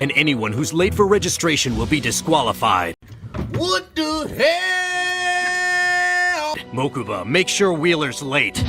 and anyone who's late for registration will be disqualified. What the hell? Mokuba, make sure Wheeler's late.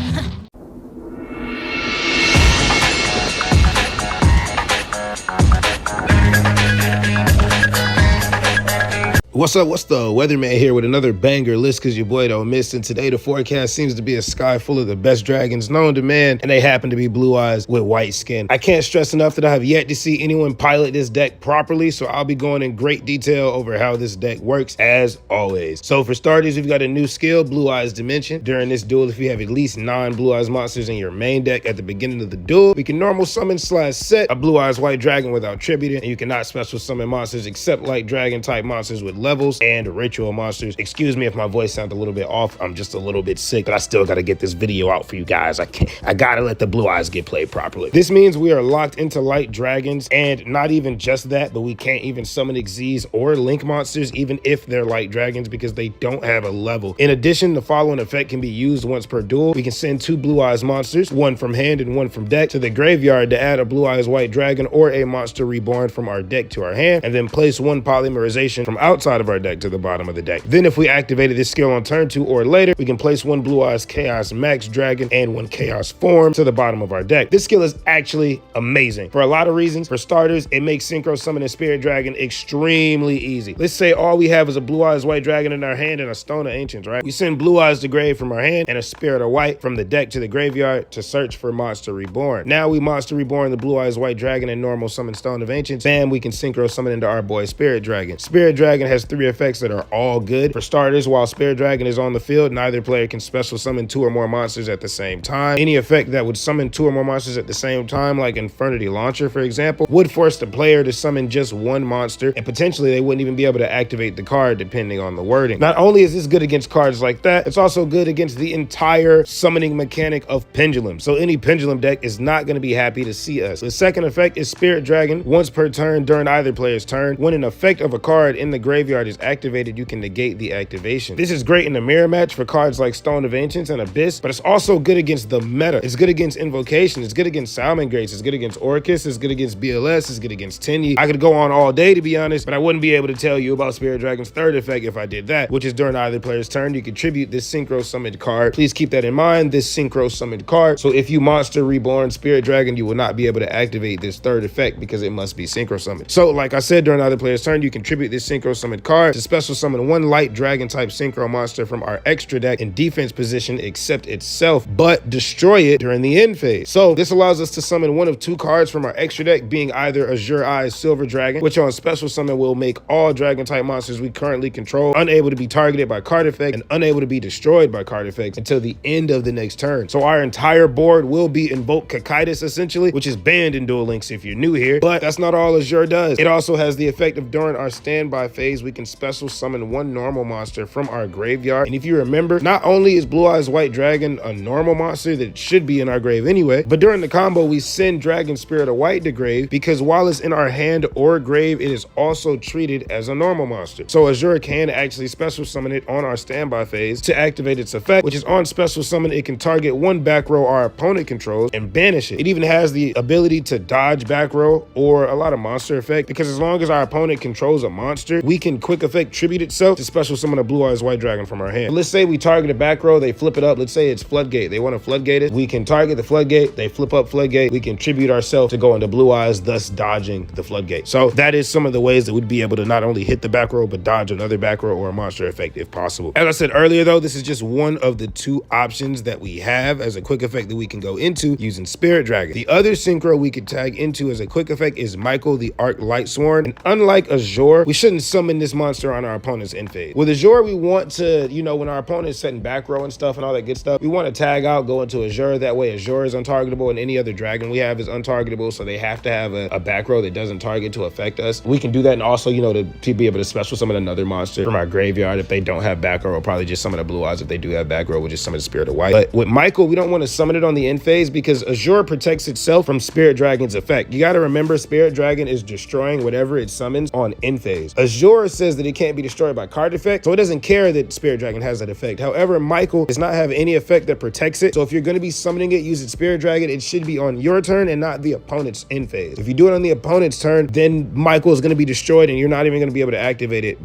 What's up? What's the weatherman here with another banger list because your boy don't miss. And today the forecast seems to be a sky full of the best dragons known to man, and they happen to be blue eyes with white skin. I can't stress enough that I have yet to see anyone pilot this deck properly, so I'll be going in great detail over how this deck works as always. So for starters, we've got a new skill, Blue Eyes Dimension. During this duel, if you have at least 9 blue eyes monsters in your main deck at the beginning of the duel, we can normal summon / set a blue eyes white dragon without tributing, and you cannot special summon monsters except like dragon type monsters with levels and ritual monsters. Excuse me if my voice sounds a little bit off. I'm just a little bit sick, but I still gotta get this video out for you guys. I gotta let the blue eyes get played properly. This means we are locked into light dragons, and not even just that, but we can't even summon Xyz or Link monsters even if they're light dragons because they don't have a level. In addition, the following effect can be used once per duel. We can send 2 blue eyes monsters, one from hand and one from deck, to the graveyard to add a blue eyes white dragon or a monster reborn from our deck to our hand, and then place 1 polymerization from outside of our deck to the bottom of the deck. Then if we activated this skill on turn 2 or later, we can place 1 blue eyes chaos max dragon and 1 chaos form to the bottom of our deck. This skill is actually amazing for a lot of reasons. For starters, it makes synchro summon a spirit dragon extremely easy. Let's say all we have is a blue eyes white dragon in our hand and a stone of ancients, right? We send blue eyes to grave from our hand and a spirit of white from the deck to the graveyard to search for monster reborn. Now we monster reborn the blue eyes white dragon and normal summon stone of ancients. Bam, we can synchro summon into our boy spirit dragon. Spirit dragon has 3 effects that are all good. For starters, while Spirit Dragon is on the field, neither player can special summon 2 or more monsters at the same time. Any effect that would summon 2 or more monsters at the same time, like Infernity Launcher, for example, would force the player to summon just 1 monster, and potentially they wouldn't even be able to activate the card depending on the wording. Not only is this good against cards like that, it's also good against the entire summoning mechanic of Pendulum. So any Pendulum deck is not going to be happy to see us. The second effect is Spirit Dragon. Once per turn during either player's turn, when an effect of a card in the graveyard is activated, you can negate the activation. This is great in a mirror match for cards like Stone of Ancients and Abyss, but it's also good against the meta. It's good against Invocation, it's good against Salmon Grace, it's good against Orcus, it's good against BLS, it's good against Tenyi. I could go on all day to be honest, but I wouldn't be able to tell you about Spirit Dragon's third effect if I did that, which is during either player's turn, you contribute this Synchro summoned card. Please keep that in mind, this Synchro summoned card. So if you monster reborn Spirit Dragon, you will not be able to activate this third effect because it must be Synchro summoned. So like I said, during either player's turn, you contribute this Synchro summoned card to special summon 1 light dragon type synchro monster from our extra deck in defense position except itself, but destroy it during the end phase. So this allows us to summon 1 of 2 cards from our extra deck, being either Azure Eyes Silver Dragon, which on special summon will make all dragon type monsters we currently control unable to be targeted by card effect and unable to be destroyed by card effects until the end of the next turn. So our entire board will be Invoke Cocytus essentially, which is banned in Duel Links if you're new here, but that's not all Azure does. It also has the effect of during our standby phase, we can special summon 1 normal monster from our graveyard. And if you remember, not only is Blue Eyes White Dragon a normal monster that should be in our grave anyway, but during the combo we send Dragon Spirit of White to grave because while it's in our hand or grave, it is also treated as a normal monster. So Azure can actually special summon it on our standby phase to activate its effect, which is on special summon, it can target 1 back row our opponent controls and banish it. It even has the ability to dodge back row or a lot of monster effect, because as long as our opponent controls a monster, we can quick effect tribute itself to special summon a Blue Eyes White Dragon from our hand. Let's say we target a back row, they flip it up. Let's say it's Floodgate. They want to floodgate it. We can target the Floodgate, they flip up Floodgate. We can tribute ourselves to go into Blue Eyes, thus dodging the Floodgate. So that is some of the ways that we'd be able to not only hit the back row, but dodge another back row or a monster effect if possible. As I said earlier though, this is just one of the 2 options that we have as a quick effect that we can go into using Spirit Dragon. The other synchro we could tag into as a quick effect is Michael the Arc Lightsworn. And unlike Azure, we shouldn't summon this monster on our opponent's end phase. With Azure, we want to, you know, when our opponent is setting back row and stuff and all that good stuff, we want to tag out, go into Azure. That way Azure is untargetable and any other dragon we have is untargetable. So they have to have a back row that doesn't target to affect us. We can do that, and also, you know, to be able to special summon another monster from our graveyard. If they don't have back row, we'll probably just summon a Blue Eyes. If they do have back row, we'll just summon a Spirit of White. But with Michael, we don't want to summon it on the end phase because Azure protects itself from Spirit Dragon's effect. You got to remember, Spirit Dragon is destroying whatever it summons on end phase. Azure says that it can't be destroyed by card effect, so it doesn't care that Spirit Dragon has that effect. However, Michael does not have any effect that protects it, so if you're going to be summoning it using Spirit Dragon, it should be on your turn and not the opponent's end phase. If you do it on the opponent's turn, then Michael is going to be destroyed and you're not even going to be able to activate it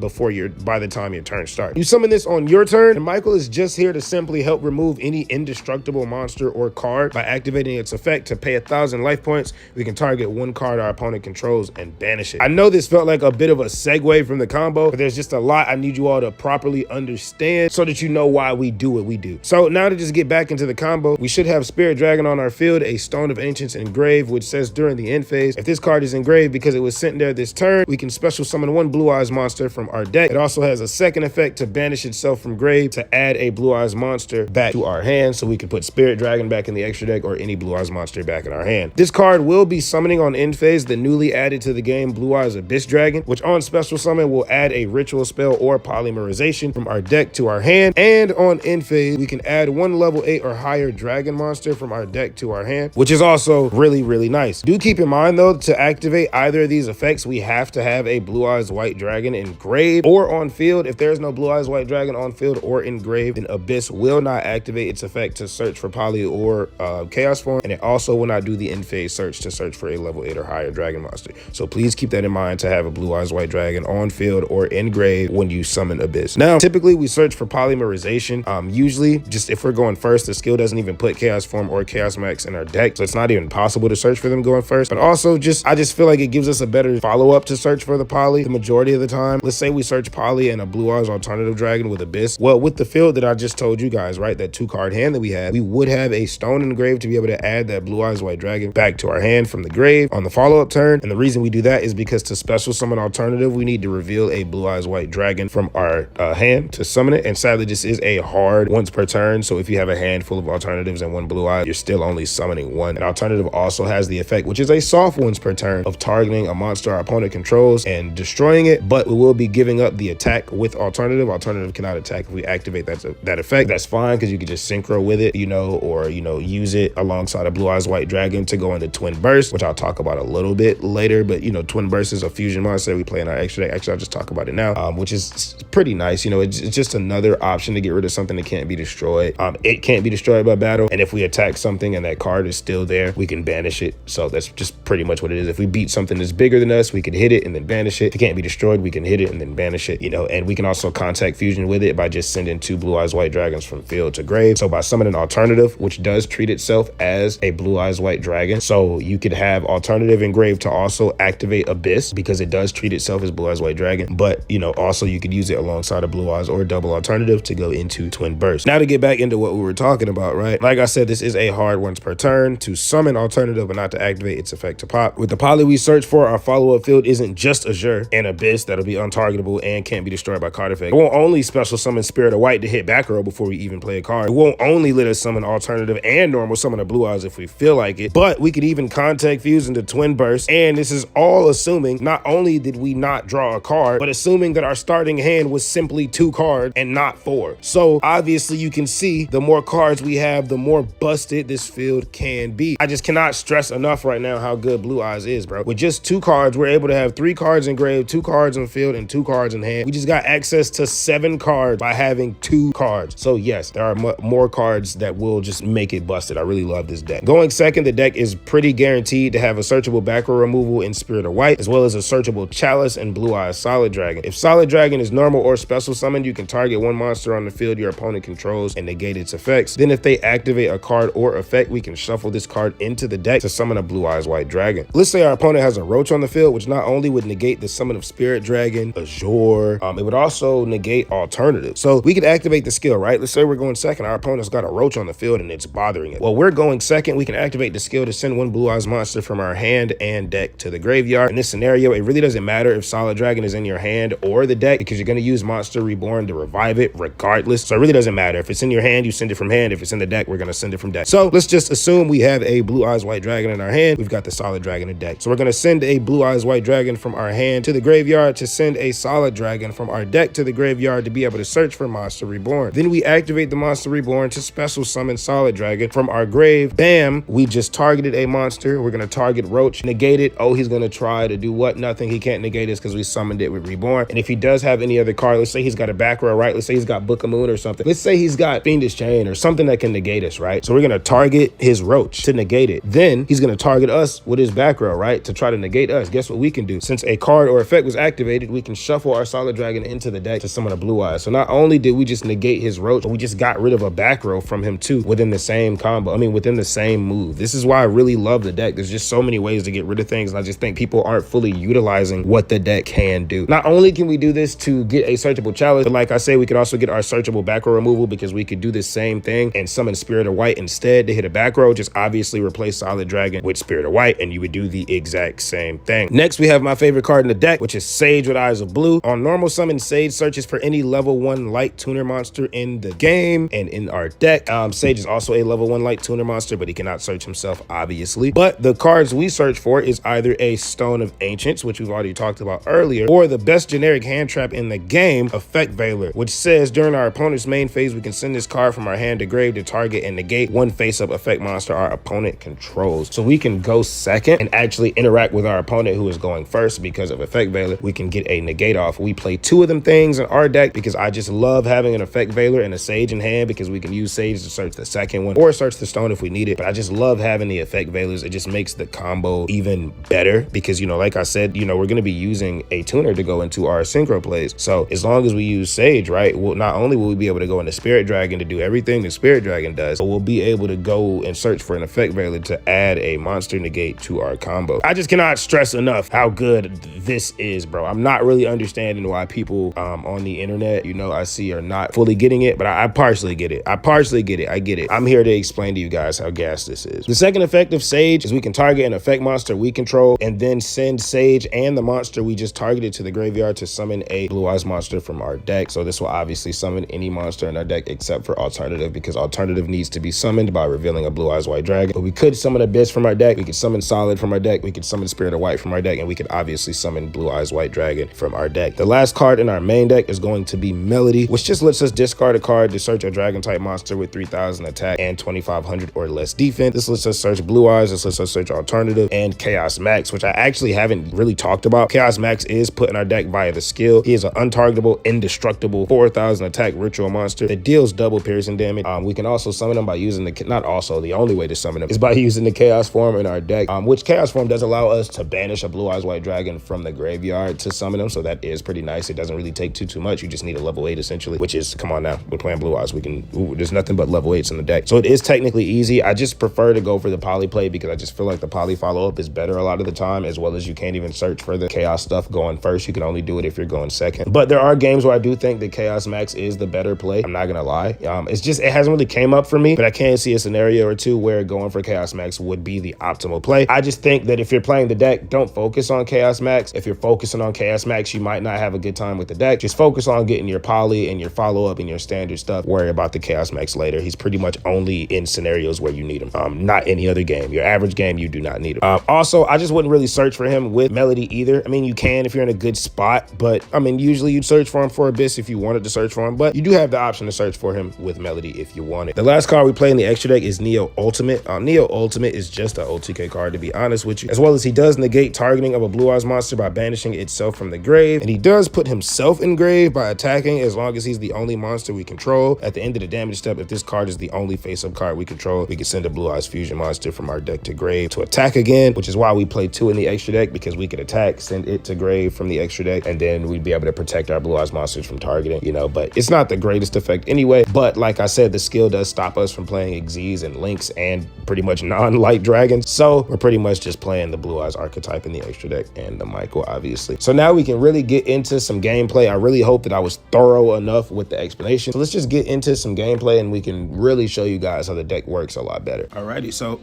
by the time your turn starts. You summon this on your turn, and Michael is just here to simply help remove any indestructible monster or card by activating its effect. To pay 1,000 life points, we can target one card our opponent controls and banish it. I know this felt like a bit of a segue from the combo, but there's just a lot I need you all to properly understand so that you know why we do what we do. So now to just get back into the combo, we should have Spirit Dragon on our field, a Stone of Ancients engraved, which says during the end phase, if this card is engraved because it was sent there this turn, we can special summon one Blue Eyes monster from our deck. It also has a second effect to banish itself from grave to add a Blue Eyes monster back to our hand, so we can put Spirit Dragon back in the extra deck or any Blue Eyes monster back in our hand. This card will be summoning on end phase the newly added to the game Blue Eyes Abyss Dragon, which on special summon will add a ritual spell or polymerization from our deck to our hand, and on end phase we can add one level 8 or higher dragon monster from our deck to our hand, which is also really nice. Do keep in mind though, to activate either of these effects, we have to have a Blue Eyes White Dragon engraved or on field. If there's no Blue Eyes White Dragon on field or engraved, then Abyss will not activate its effect to search for poly or chaos form, and it also will not do the end phase search to search for a level 8 or higher dragon monster. So please keep that in mind to have a Blue Eyes White Dragon on field or engraved when you summon Abyss. Now, typically we search for polymerization. Usually, just if we're going first, the skill doesn't even put Chaos Form or Chaos Max in our deck, so it's not even possible to search for them going first. But also, I just feel like it gives us a better follow-up to search for the poly the majority of the time. Let's say we search poly and a Blue Eyes alternative dragon with Abyss. Well, with the field that I just told you guys, right, that 2-card hand that we have, we would have a stone engraved to be able to add that Blue Eyes White Dragon back to our hand from the grave on the follow-up turn. And the reason we do that is because to special summon alternative, we need to reveal a Blue Eyes White Dragon from our hand to summon it. And sadly, this is a hard once per turn. So if you have a hand full of alternatives and one Blue Eye, you're still only summoning one. And alternative also has the effect, which is a soft once per turn, of targeting a monster our opponent controls and destroying it, but we will be giving up the attack with alternative. Alternative cannot attack if we activate that effect. That's fine, because you can just synchro with it, or use it alongside a Blue Eyes White Dragon to go into Twin Burst, which I'll talk about a little bit later. But Twin Burst is a fusion monster we play in our extra deck. Actually, I'll just talk about it now, which is pretty nice. It's just another option to get rid of something that can't be destroyed. It can't be destroyed by battle, and if we attack something and that card is still there, we can banish it. So that's just pretty much what it is. If we beat something that's bigger than us, we can hit it and then banish it. If it can't be destroyed, we can hit it and then banish it. And we can also contact fusion with it by just sending 2 Blue Eyes White Dragons from field to grave. So by summoning alternative, which does treat itself as a Blue Eyes White Dragon, so you could have alternative engraved to also activate Abyss, because it does treat itself as Blue Eyes White Dragon. But also you could use it alongside a Blue Eyes or double alternative to go into Twin Burst. Now to get back into what we were talking about, right? Like I said, this is a hard once per turn to summon alternative but not to activate its effect to pop. With the poly we search for, our follow-up field isn't just Azure and Abyss that'll be untargetable and can't be destroyed by card effect. It won't only special summon Spirit of White to hit Backrow before we even play a card. It won't only let us summon alternative and normal summon a Blue Eyes if we feel like it, but we could even contact fuse into Twin Burst. And this is all assuming not only did we not draw a card, but assuming that our starting hand was simply 2 cards and not 4. So obviously you can see the more cards we have, the more busted this field can be. I just cannot stress enough right now how good Blue Eyes is, bro. With just 2 cards, we're able to have 3 cards engraved, 2 cards on field, and 2 cards in hand. We just got access to 7 cards by having 2 cards. So yes, there are more cards that will just make it busted. I really love this deck. Going second, the deck is pretty guaranteed to have a searchable Backrow removal in Spirit of White, as well as a searchable Chalice and Blue Eyes Solid Dragon. If Solid Dragon is normal or special summoned, you can target one monster on the field your opponent controls and negate its effects. Then if they activate a card or effect, we can shuffle this card into the deck to summon a Blue Eyes White Dragon. Let's say our opponent has a Roach on the field, which not only would negate the summon of Spirit Dragon, Azure, it would also negate alternative. So we could activate the skill, right? Let's say we're going second, our opponent's got a Roach on the field and it's bothering it. Well, we're going second, we can activate the skill to send one Blue Eyes monster from our hand and deck to the graveyard. In this scenario, it really doesn't matter if Solid Dragon is in your hand or the deck, because you're going to use Monster Reborn to revive it regardless. So it really doesn't matter. If it's in your hand, you send it from hand. If it's in the deck, we're going to send it from deck. So let's just assume we have a Blue Eyes White Dragon in our hand. We've got the Solid Dragon in deck. So we're going to send a Blue Eyes White Dragon from our hand to the graveyard to send a Solid Dragon from our deck to the graveyard to be able to search for Monster Reborn. Then we activate the Monster Reborn to special summon Solid Dragon from our grave. Bam, we just targeted a monster. We're going to target Roach, negate it. Oh, he's going to try to do what? Nothing. He can't negate us because we summoned it with Reborn. And if he does have any other card, let's say he's got a Backrow, right? Let's say he's got Book of Moon or something. Let's say he's got Fiendish Chain or something that can negate us, right? So we're gonna target his Roach to negate it. Then he's gonna target us with his Backrow, right? To try to negate us. Guess what we can do? Since a card or effect was activated, we can shuffle our Solid Dragon into the deck to summon a Blue Eyes. So not only did we just negate his Roach, but we just got rid of a Backrow from him too within the same combo. I mean, within the same move. This is why I really love the deck. There's just so many ways to get rid of things, and I just think people aren't fully utilizing what the deck can do. Not only can we do this to get a searchable challenge, but like I say, we could also get our searchable Backrow removal because we could do the same thing and summon Spirit of White instead to hit a Backrow. Just obviously replace Solid Dragon with Spirit of White, and you would do the exact same thing. Next, we have my favorite card in the deck, which is Sage with Eyes of Blue. On normal summon, Sage searches for any level 1 light tuner monster in the game and in our deck. Sage is also a level 1 light tuner monster, but he cannot search himself, obviously. But the cards we search for is either a Stone of Ancients, which we've already talked about earlier, or the best generic hand trap in the game, Effect Veiler, which says during our opponent's main phase, we can send this card from our hand to grave to target and negate one face-up effect monster our opponent controls. So we can go second and actually interact with our opponent who is going first because of Effect Veiler. We can get a negate off. We play 2 of them things in our deck because I just love having an Effect Veiler and a Sage in hand because we can use Sage to search the second one or search the Stone if we need it. But I just love having the Effect Veilers. It just makes the combo even better because, you know, like I said, you know, we're going to be using a tuner to go into our Synchro plays. So as long as we use Sage, right, well, not only will we be able to go into Spirit Dragon to do everything the Spirit Dragon does, but we'll be able to go and search for an Effect Veiler to add a monster negate to our combo. I just cannot stress enough how good this is, bro. I'm not really understanding why people on the internet, you know, I see are not fully getting it, but I partially get it. I get it. I'm here to explain to you guys how gas this is. The second effect of Sage is we can target an effect monster we control and then send Sage and the monster we just targeted to the graveyard to summon a Blue Eyes monster from our deck. So this will obviously summon any monster in our deck except for Alternative, because Alternative needs to be summoned by revealing a Blue Eyes White Dragon. But we could summon Abyss from our deck, we could summon Solid from our deck, we could summon Spirit of White from our deck, and we could obviously summon Blue Eyes White Dragon from our deck. The last card in our main deck is going to be Melody, which just lets us discard a card to search a dragon type monster with 3,000 attack and 2,500 or less defense. This lets us search Blue Eyes, this lets us search Alternative and Chaos Max, which I actually haven't really talked about. Chaos Max is put in our deck via the skill. He is an untargetable, indestructible 4,000 attack ritual monster that deals double piercing damage. We can also summon him by using the only way to summon him is by using the Chaos form in our deck, which Chaos form does allow us to banish a Blue Eyes White Dragon from the graveyard to summon him. So that is pretty nice. It doesn't really take too much. You just need a level 8 essentially, which is, come on now, we're playing Blue Eyes. There's nothing but level 8s in the deck. So it is technically easy. I just prefer to go for the poly play because I just feel like the poly follow up is better a lot of the time, as well as you can't even search for the Chaos stuff going first. You can only do it if you're going second. But there are games where I do think that Chaos Max is the better play. I'm not gonna lie. It hasn't really came up for me, but I can see a scenario or two where going for Chaos Max would be the optimal play. I just think that if you're playing the deck, don't focus on Chaos Max. If you're focusing on Chaos Max, you might not have a good time with the deck. Just focus on getting your poly and your follow up and your standard stuff. Worry about the Chaos Max later. He's pretty much only in scenarios where you need him. Not any other game. Your average game, you do not need him. Also, I just wouldn't really search for him with Melody either. I mean, you can if you're in a good spot, but I mean, usually you'd search for him for Abyss if you wanted to search for him, but you do have the option to search for him with Melody if you want it. The last card we play in the extra deck is Neo Ultimate. Neo Ultimate is just an OTK card, to be honest with you, as well as he does negate targeting of a Blue Eyes monster by banishing itself from the grave, and he does put himself in grave by attacking as long as he's the only monster we control. At the end of the damage step, if this card is the only face-up card we control, we can send a Blue Eyes Fusion monster from our deck to grave to attack again, which is why we play 2 in the extra deck, because we could attack, send it to grave from the extra deck, and then we'd be able to protect our Blue Eyes monsters from targeting, you know. But it's not the greatest effect anyway. But like I said, the skill does stop us from playing Xyz and Lynx and pretty much non-light dragons. So we're pretty much just playing the Blue Eyes archetype in the extra deck and the Michael, obviously. So now we can really get into some gameplay. I really hope that I was thorough enough with the explanation. So let's just get into some gameplay and we can really show you guys how the deck works a lot better. Alrighty, so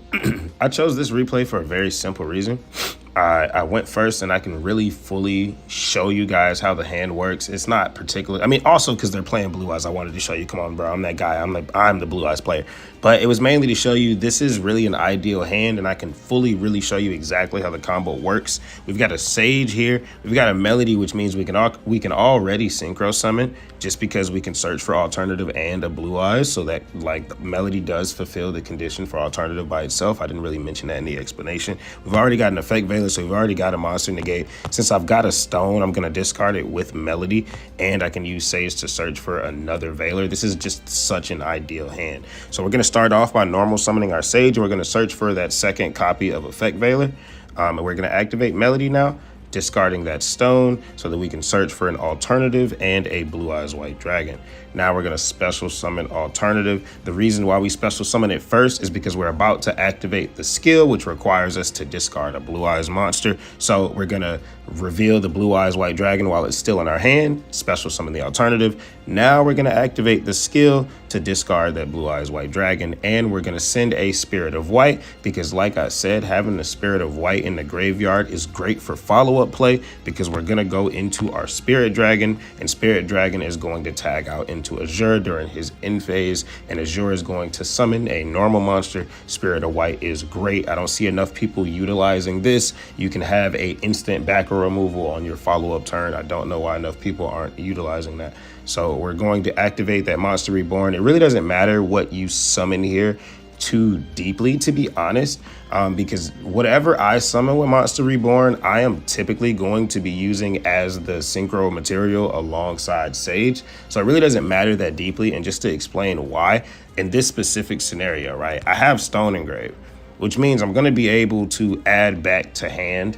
I chose this replay for a very simple reason. I went first and I can really fully show you guys how the hand works. It's not particular. I mean, also because they're playing Blue Eyes, I wanted to show you, come on, bro, I'm that guy. I'm the Blue Eyes player. But it was mainly to show you this is really an ideal hand, and I can fully really show you exactly how the combo works. We've got a Sage here. We've got a Melody, which means we can already Synchro summon just because we can search for Alternative and a Blue Eyes, so that like Melody does fulfill the condition for Alternative by itself. I didn't really mention that in the explanation. We've already got an Effect Veiler So we've already got a monster negate. Since I've got a stone, I'm going to discard it with Melody, and I can use Sage to search for another Veiler. This is just such an ideal hand. So we're going to start off by normal summoning our Sage. We're going to search for that second copy of Effect Veiler. And we're going to activate Melody now, discarding that stone so that we can search for an alternative and a Blue Eyes White Dragon. Now we're going to special summon alternative. The reason why we special summon it first is because we're about to activate the skill, which requires us to discard a Blue Eyes monster. So we're going to reveal the Blue Eyes White Dragon while it's still in our hand, special summon the alternative. Now we're going to activate the skill to discard that Blue Eyes White Dragon, and we're going to send a Spirit of White because, like I said, having the Spirit of White in the graveyard is great for follow-up play because we're going to go into our Spirit Dragon, and Spirit Dragon is going to tag out into Azure during his end phase, and Azure is going to summon a normal monster. Spirit of White is great. I don't see enough people utilizing this. You can have a instant Backrow removal on your follow-up turn. I don't know why enough people aren't utilizing that. So we're going to activate that Monster Reborn. It really doesn't matter what you summon here too deeply, to be honest, because whatever I summon with Monster Reborn, I am typically going to be using as the Synchro material alongside Sage. So it really doesn't matter that deeply. And just to explain why, in this specific scenario, right, I have Stone Engrave, which means I'm going to be able to add back to hand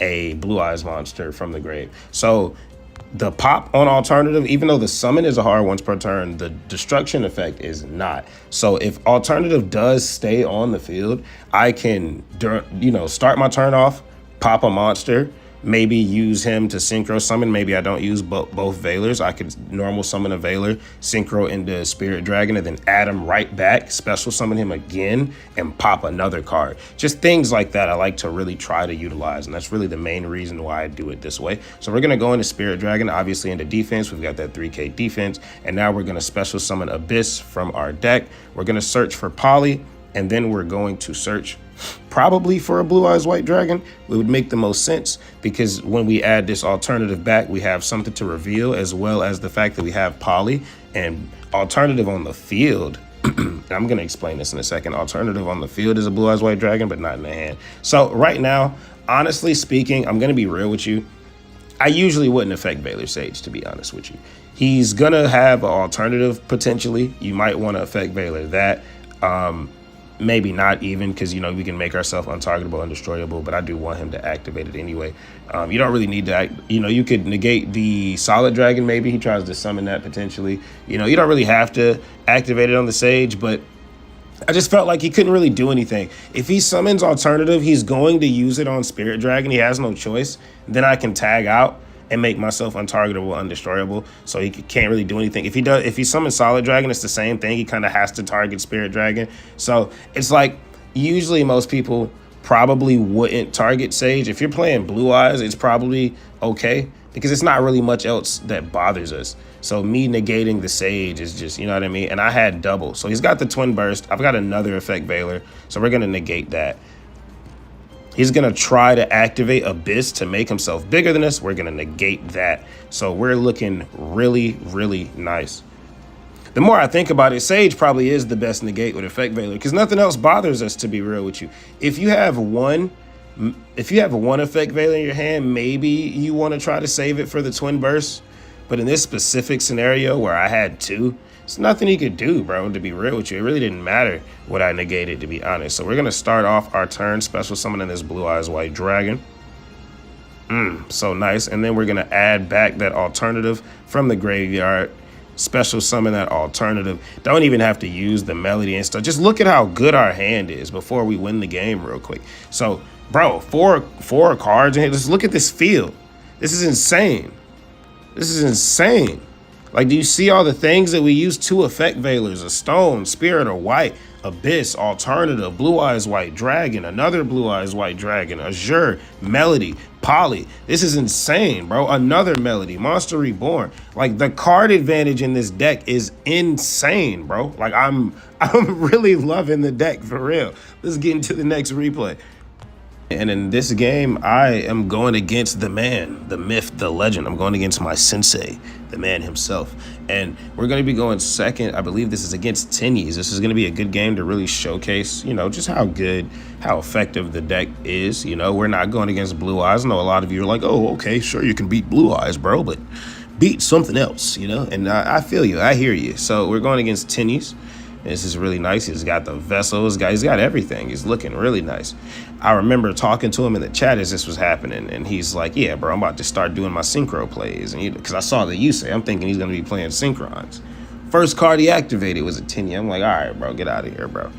a Blue Eyes monster from the grave. So the pop on alternative, even though the summon is a hard once per turn, the destruction effect is not. So if alternative does stay on the field, I can, start my turn off, pop a monster, maybe use him to Synchro summon. Maybe I don't use both Veilers. I could normal summon a Veiler, Synchro into Spirit Dragon, and then add him right back, special summon him again, and pop another card. Just things like that I like to really try to utilize, and that's really the main reason why I do it this way. So we're going to go into Spirit Dragon, obviously into defense. We've got that 3k defense, and now we're going to special summon Abyss from our deck. We're going to search for Poly, and then we're going to search probably for a Blue Eyes White Dragon. It would make the most sense because when we add this alternative back, we have something to reveal, as well as the fact that we have Poly and alternative on the field. I'm going to explain this in a second. Alternative on the field is a Blue Eyes White Dragon, but not in the hand. So right now, honestly speaking, I'm going to be real with you. I usually wouldn't affect Veiler Sage, to be honest with you. He's going to have an alternative potentially. You might want to affect Veiler that. Maybe not even, because, we can make ourselves untargetable, undestroyable, but I do want him to activate it anyway. You don't really need to, you could negate the Solid Dragon, maybe. He tries to summon that potentially. You don't really have to activate it on the Sage, but I just felt like he couldn't really do anything. If he summons alternative, he's going to use it on Spirit Dragon. He has no choice. Then I can tag out and make myself untargetable, undestroyable, so he can't really do anything. If he summons Solid Dragon, it's the same thing. He kind of has to target Spirit Dragon. So it's like, usually most people probably wouldn't target Sage. If you're playing Blue Eyes, it's probably okay because it's not really much else that bothers us. So me negating the Sage is just, you know what I mean? And I had double. So he's got the Twin Burst. I've got another effect Veiler. So we're going to negate that. He's going to try to activate Abyss to make himself bigger than us. We're going to negate that. So we're looking really, really nice. The more I think about it, Sage probably is the best negate with Effect Veiler because nothing else bothers us, to be real with you. If you have one Effect Veiler in your hand, maybe you want to try to save it for the Twin Burst. But in this specific scenario where I had two, it's nothing he could do, bro, to be real with you. It really didn't matter what I negated, to be honest. So we're going to start off our turn special summoning this Blue Eyes White Dragon. So nice. And then we're going to add back that alternative from the graveyard. Special summon that alternative. Don't even have to use the Melody and stuff. Just look at how good our hand is before we win the game real quick. So, bro, four cards in here. Just look at this field. This is insane. This is insane. Like, do you see all the things that we use? 2 effect Veilers, a stone, Spirit of White, Abyss, alternative, Blue Eyes White Dragon, another Blue Eyes White Dragon, Azure, Melody, Poly. This is insane, bro. Another Melody, Monster Reborn. Like, the card advantage in this deck is insane, bro. Like, I'm really loving the deck, for real. Let's get into the next replay. And in this game, I am going against the man, the myth, the legend. I'm going against my sensei, the man himself. And we're going to be going second. I believe this is against Tennies. This is going to be a good game to really showcase, just how good, how effective the deck is. We're not going against Blue Eyes. I know a lot of you are like, oh, okay, sure, you can beat Blue Eyes, bro, but beat something else, And I feel you. I hear you. So we're going against Tennies. This is really nice. He's got the vessels. He's got everything. He's looking really nice. I remember talking to him in the chat as this was happening, and he's like, yeah, bro, I'm about to start doing my Synchro plays. And because I saw the Yusei, I'm thinking he's going to be playing Synchrons. First card he activated was a Tenny. I'm like, all right, bro, get out of here, bro.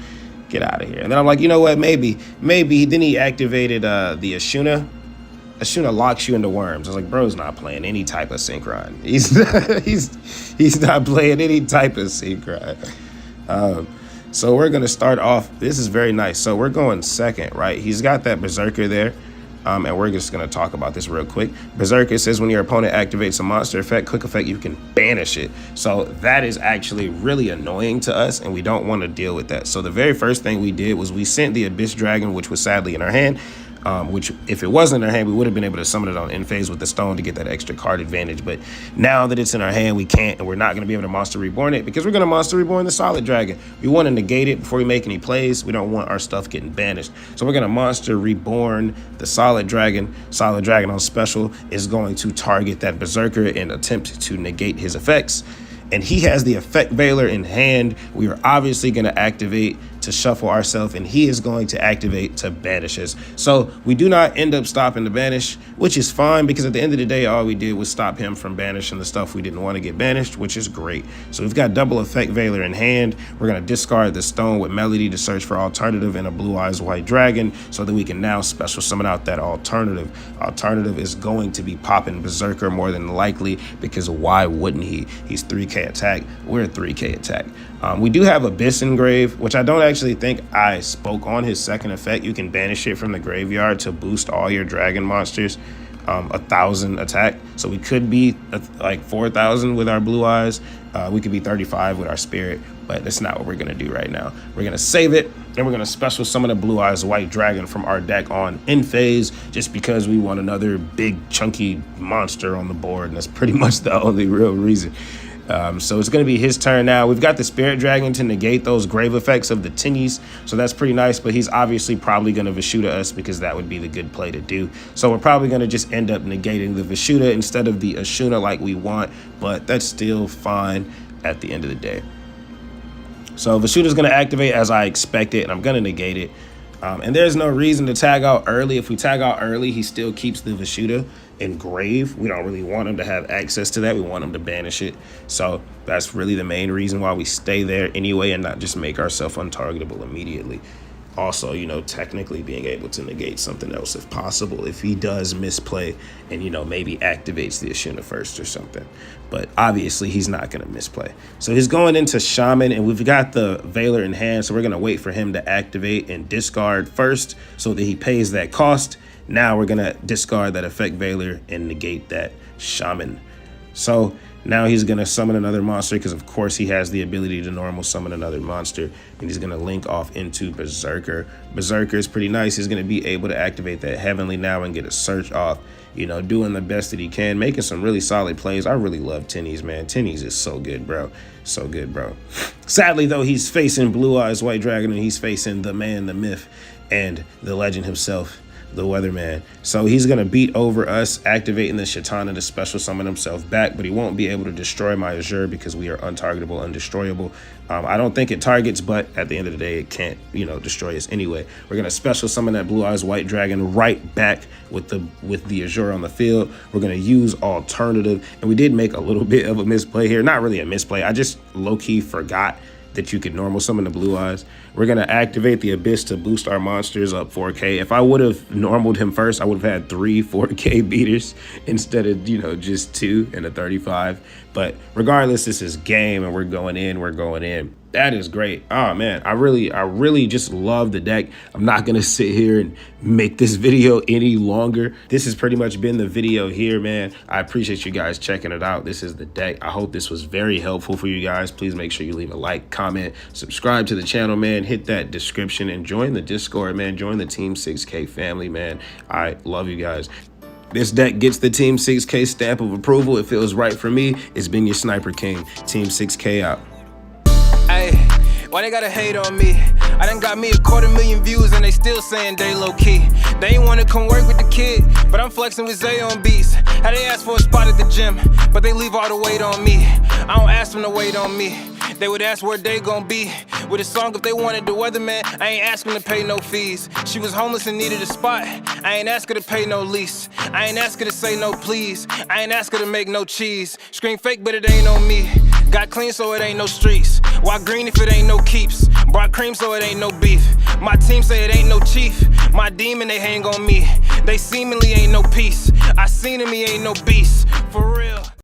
Get out of here. And then I'm like, you know what, maybe. Then he activated the Ashuna. Ashuna locks you into worms. I was like, bro's not playing any type of Synchron. He's not playing any type of Synchron. So we're going to start off. This is very nice. So we're going second, right? He's got that Berserker there. And we're just going to talk about this real quick. Berserker says when your opponent activates a monster effect, quick effect, you can banish it. So that is actually really annoying to us, and we don't want to deal with that. So the very first thing we did was we sent the Abyss Dragon, which was sadly in our hand, which if it wasn't in our hand, we would have been able to summon it on end phase with the stone to get that extra card advantage. But now that it's in our hand, we can't, and we're not going to be able to Monster Reborn it because we're going to Monster Reborn the Solid Dragon. We want to negate it before we make any plays. We don't want our stuff getting banished. So we're going to Monster Reborn the Solid Dragon. Solid Dragon on special is going to target that Berserker and attempt to negate his effects. And he has the Effect Veiler in hand. We are obviously going to activate to shuffle ourselves, and he is going to activate to banish us. So we do not end up stopping the banish, which is fine because at the end of the day, all we did was stop him from banishing the stuff we didn't want to get banished, which is great. So we've got double Effect Veiler in hand. We're going to discard the stone with Melody to search for alternative and a Blue Eyes White Dragon so that we can now special summon out that alternative. Alternative is going to be popping Berserker more than likely because why wouldn't he? He's 3k attack. We're 3k attack. We do have Abyss Engrave, which I don't actually think I spoke on his second effect. You can banish it from the graveyard to boost all your dragon monsters 1,000 attack. So we could be like 4,000 with our Blue Eyes. We could be 35 with our Spirit, but that's not what we're going to do right now. We're going to save it, and we're going to special summon a Blue Eyes White Dragon from our deck on end phase just because we want another big chunky monster on the board, and that's pretty much the only real reason. So it's going to be his turn now. We've got the Spirit Dragon to negate those grave effects of the Tinnies, so that's pretty nice, but he's obviously probably going to Vishuda us because that would be the good play to do. So we're probably going to just end up negating the Vishuda instead of the Ashuna like we want, but that's still fine at the end of the day. So Vishuda's going to activate as I expected, and I'm going to negate it. And there's no reason to tag out early. If we tag out early, he still keeps the Vishuda in grave. We don't really want him to have access to that. We want him to banish it. So that's really the main reason why we stay there anyway and not just make ourselves untargetable immediately. Also, technically being able to negate something else if possible, if he does misplay and, maybe activates the Ashuna first or something. But obviously, he's not going to misplay. So he's going into Shaman, and we've got the Veiler in hand, so we're going to wait for him to activate and discard first so that he pays that cost. Now we're going to discard that Effect Veiler and negate that Shaman. So now he's going to summon another monster because, of course, he has the ability to normal summon another monster. And he's going to link off into Berserker. Berserker is pretty nice. He's going to be able to activate that Heavenly now and get a search off, doing the best that he can, making some really solid plays. I really love Tinnies, man. Tinnies is so good, bro. So good, bro. Sadly, though, he's facing Blue Eyes White Dragon, and he's facing the man, the myth, and the legend himself, the Weatherman. So he's going to beat over us, activating the Shatana to special summon himself back, but he won't be able to destroy my Azure because we are untargetable, undestroyable. I don't think it targets, but at the end of the day, it can't, destroy us anyway. We're going to special summon that Blue Eyes White Dragon right back with the Azure on the field. We're going to use alternative, and we did make a little bit of a misplay here. Not really a misplay. I just low-key forgot that you could normal summon the Blue Eyes. We're going to activate the Abyss to boost our monsters up 4k. If I would have normaled him first, I would have had 3 4k beaters instead of, just 2 and a 35. But regardless, this is game, and we're going in. That is great. Oh man, I really just love the deck. I'm not gonna sit here and make this video any longer. This has pretty much been the video here, man. I appreciate you guys checking it out. This is the deck. I hope this was very helpful for you guys. Please make sure you leave a like, comment, subscribe to the channel, man. Hit that description and join the Discord, man. Join the Team 6K family, man. I love you guys. This deck gets the Team 6K stamp of approval. It feels right for me. It's been your Sniper King. Team 6K out. Hey, why they gotta hate on me? I done got me 250,000 views and they still saying they low key. They ain't wanna come work with the kid, but I'm flexing with Zay on beats. How they ask for a spot at the gym, but they leave all the weight on me. I don't ask them to wait on me. They would ask where they gon' be with a song if they wanted the weatherman. I ain't asking to pay no fees. She was homeless and needed a spot. I ain't ask her to pay no lease. I ain't ask her to say no please. I ain't ask her to make no cheese. Scream fake, but it ain't on me. Got clean, so it ain't no streets. Why green if it ain't no keeps? Brought cream, so it ain't no beef. My team say it ain't no chief. My demon, they hang on me. They seemingly ain't no peace. I seen him, he ain't no beast. For real.